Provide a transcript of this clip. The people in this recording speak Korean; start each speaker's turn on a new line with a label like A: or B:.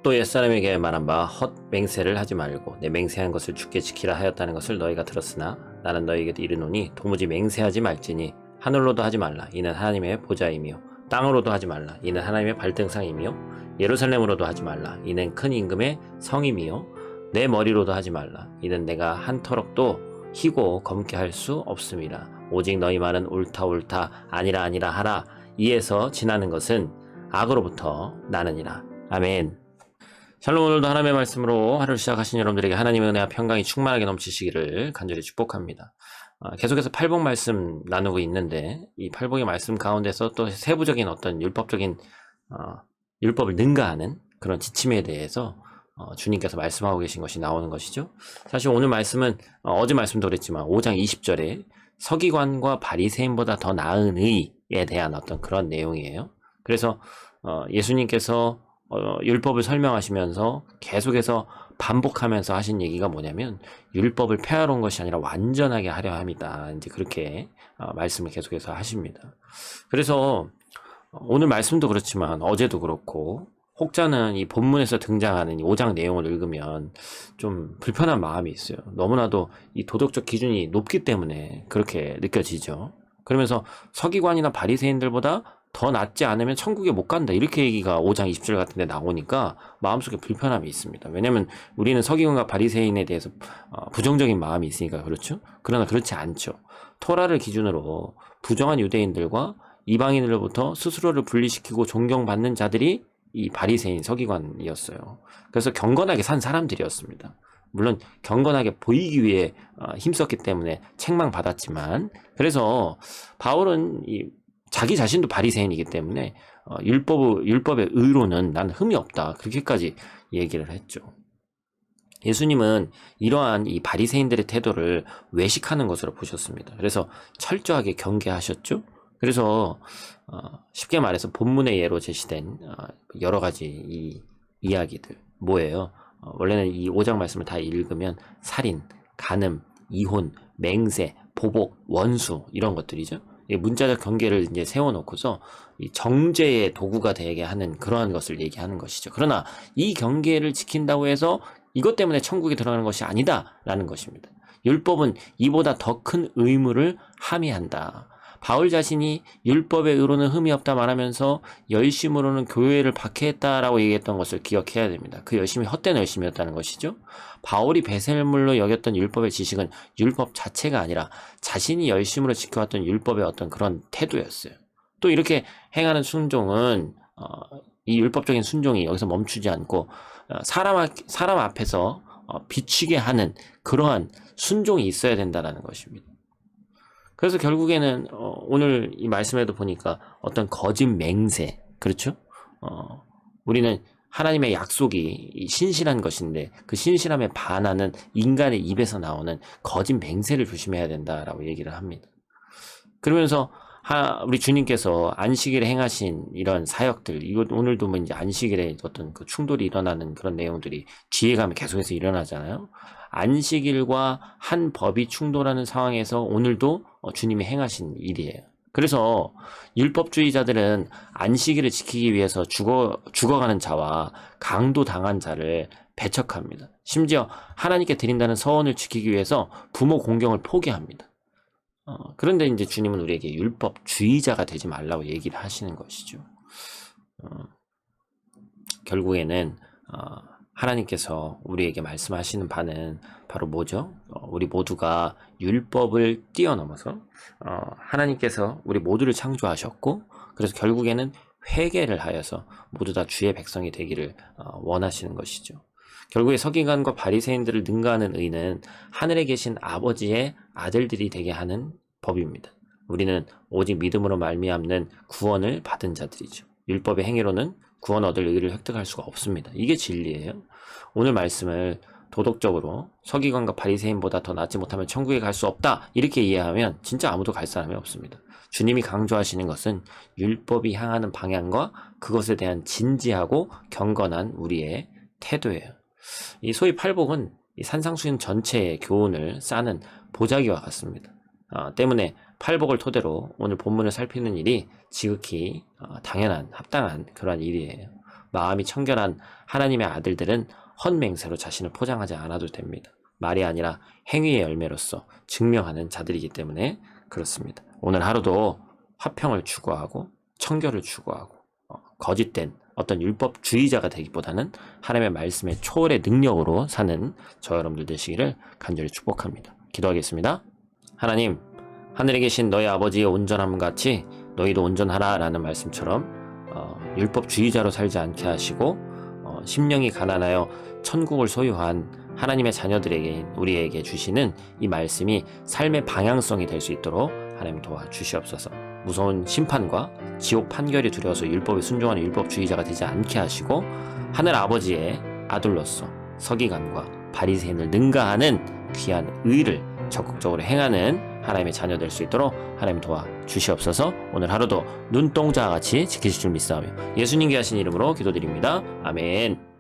A: 또 옛사람에게 말한 바 헛 맹세를 하지 말고 내 맹세한 것을 주께 지키라 하였다는 것을 너희가 들었으나 나는 너희에게 이르노니 도무지 맹세하지 말지니 하늘로도 하지 말라 이는 하나님의 보좌이며 땅으로도 하지 말라 이는 하나님의 발등상이며 예루살렘으로도 하지 말라 이는 큰 임금의 성임이요 내 머리로도 하지 말라 이는 내가 한 터럭도 희고 검게 할 수 없음이라. 오직 너희 말은 옳다 옳다 아니라 아니라 하라. 이에서 지나는 것은 악으로부터 나느니라. 아멘. 샬롬. 오늘도 하나님의 말씀으로 하루를 시작하신 여러분들에게 하나님의 은혜와 평강이 충만하게 넘치시기를 간절히 축복합니다. 계속해서 팔복 말씀 나누고 있는데 이 팔복의 말씀 가운데서 또 세부적인 어떤 율법적인 율법을 능가하는 그런 지침에 대해서 주님께서 말씀하고 계신 것이 나오는 것이죠. 사실 오늘 말씀은 어제 말씀도 그랬지만 5장 20절에 서기관과 바리새인보다 더 나은 의에 대한 어떤 그런 내용이에요. 그래서 예수님께서 율법을 설명하시면서 계속해서 반복하면서 하신 얘기가 뭐냐면 율법을 폐하러 온 것이 아니라 완전하게 하려 함이다. 이제 그렇게 말씀을 계속해서 하십니다. 그래서 오늘 말씀도 그렇지만 어제도 그렇고 혹자는 이 본문에서 등장하는 이 5장 내용을 읽으면 좀 불편한 마음이 있어요. 너무나도 이 도덕적 기준이 높기 때문에 그렇게 느껴지죠. 그러면서 서기관이나 바리새인들보다 더 낫지 않으면 천국에 못 간다 이렇게 얘기가 5장 20절 같은 데 나오니까 마음속에 불편함이 있습니다. 왜냐면 우리는 서기관과 바리새인에 대해서 부정적인 마음이 있으니까 그렇죠. 그러나 그렇지 않죠. 토라를 기준으로 부정한 유대인들과 이방인들로부터 스스로를 분리시키고 존경받는 자들이 이 바리새인 서기관이었어요. 그래서 경건하게 산 사람들이었습니다. 물론 경건하게 보이기 위해 힘썼기 때문에 책망받았지만, 그래서 바울은 자기 자신도 바리새인이기 때문에 율법의 의로는 난 흠이 없다 그렇게까지 얘기를 했죠. 예수님은 이러한 이 바리새인들의 태도를 외식하는 것으로 보셨습니다. 그래서 철저하게 경계하셨죠. 그래서 쉽게 말해서 본문의 예로 제시된 여러 가지 이 이야기들 뭐예요? 원래는 이 5장 말씀을 다 읽으면 살인, 간음, 이혼, 맹세, 보복, 원수 이런 것들이죠. 문자적 경계를 이제 세워놓고서 이 정죄의 도구가 되게 하는 그러한 것을 얘기하는 것이죠. 그러나 이 경계를 지킨다고 해서 이것 때문에 천국에 들어가는 것이 아니다라는 것입니다. 율법은 이보다 더 큰 의무를 함의한다. 바울 자신이 율법의 의로는 흠이 없다 말하면서 열심으로는 교회를 박해했다라고 얘기했던 것을 기억해야 됩니다. 그 열심이 헛된 열심이었다는 것이죠. 바울이 배설물로 여겼던 율법의 지식은 율법 자체가 아니라 자신이 열심으로 지켜왔던 율법의 어떤 그런 태도였어요. 또 이렇게 행하는 순종은 이 율법적인 순종이 여기서 멈추지 않고 사람 앞에서 비추게 하는 그러한 순종이 있어야 된다는 것입니다. 그래서 결국에는 오늘 이 말씀에도 보니까 어떤 거짓 맹세, 그렇죠? 우리는 하나님의 약속이 신실한 것인데 그 신실함에 반하는 인간의 입에서 나오는 거짓 맹세를 조심해야 된다라고 얘기를 합니다. 그러면서 우리 주님께서 안식일에 행하신 이런 사역들, 이거 오늘도 뭐 이제 안식일에 어떤 그 충돌이 일어나는 그런 내용들이 뒤에 가면 계속해서 일어나잖아요. 안식일과 한 법이 충돌하는 상황에서 오늘도 주님이 행하신 일이에요. 그래서 율법주의자들은 안식일을 지키기 위해서 죽어가는 자와 강도당한 자를 배척합니다. 심지어 하나님께 드린다는 서원을 지키기 위해서 부모 공경을 포기합니다. 그런데 이제 주님은 우리에게 율법주의자가 되지 말라고 얘기를 하시는 것이죠. 결국에는 하나님께서 우리에게 말씀하시는 바는 바로 뭐죠? 우리 모두가 율법을 뛰어넘어서 하나님께서 우리 모두를 창조하셨고 그래서 결국에는 회개를 하여서 모두 다 주의 백성이 되기를 원하시는 것이죠. 결국에 서기관과 바리새인들을 능가하는 의는 하늘에 계신 아버지의 아들들이 되게 하는 법입니다. 우리는 오직 믿음으로 말미암는 구원을 받은 자들이죠. 율법의 행위로는 구원 얻을 의를 획득할 수가 없습니다. 이게 진리예요. 오늘 말씀을 도덕적으로 서기관과 바리새인보다 더 낫지 못하면 천국에 갈 수 없다 이렇게 이해하면 진짜 아무도 갈 사람이 없습니다. 주님이 강조하시는 것은 율법이 향하는 방향과 그것에 대한 진지하고 경건한 우리의 태도예요. 이 소위 팔복은 이 산상수훈 전체의 교훈을 싸는 보자기와 같습니다. 때문에 팔복을 토대로 오늘 본문을 살피는 일이 지극히 당연한 합당한 그러한 일이에요. 마음이 청결한 하나님의 아들들은 헛맹세로 자신을 포장하지 않아도 됩니다. 말이 아니라 행위의 열매로서 증명하는 자들이기 때문에 그렇습니다. 오늘 하루도 화평을 추구하고 청결을 추구하고 거짓된 어떤 율법주의자가 되기보다는 하나님의 말씀의 초월의 능력으로 사는 저 여러분들 되시기를 간절히 축복합니다. 기도하겠습니다. 하나님, 하늘에 계신 너희 아버지의 온전함 같이 너희도 온전하라 라는 말씀처럼 율법주의자로 살지 않게 하시고 심령이 가난하여 천국을 소유한 하나님의 자녀들에게 우리에게 주시는 이 말씀이 삶의 방향성이 될 수 있도록 하나님 도와주시옵소서. 무서운 심판과 지옥 판결이 두려워서 율법에 순종하는 율법주의자가 되지 않게 하시고 하늘 아버지의 아들로서 서기관과 바리새인을 능가하는 귀한 의를 적극적으로 행하는 하나님의 자녀 될 수 있도록 하나님 도와주시옵소서. 오늘 하루도 눈동자와 같이 지키실 줄 믿사오며 예수님께 하신 이름으로 기도드립니다. 아멘.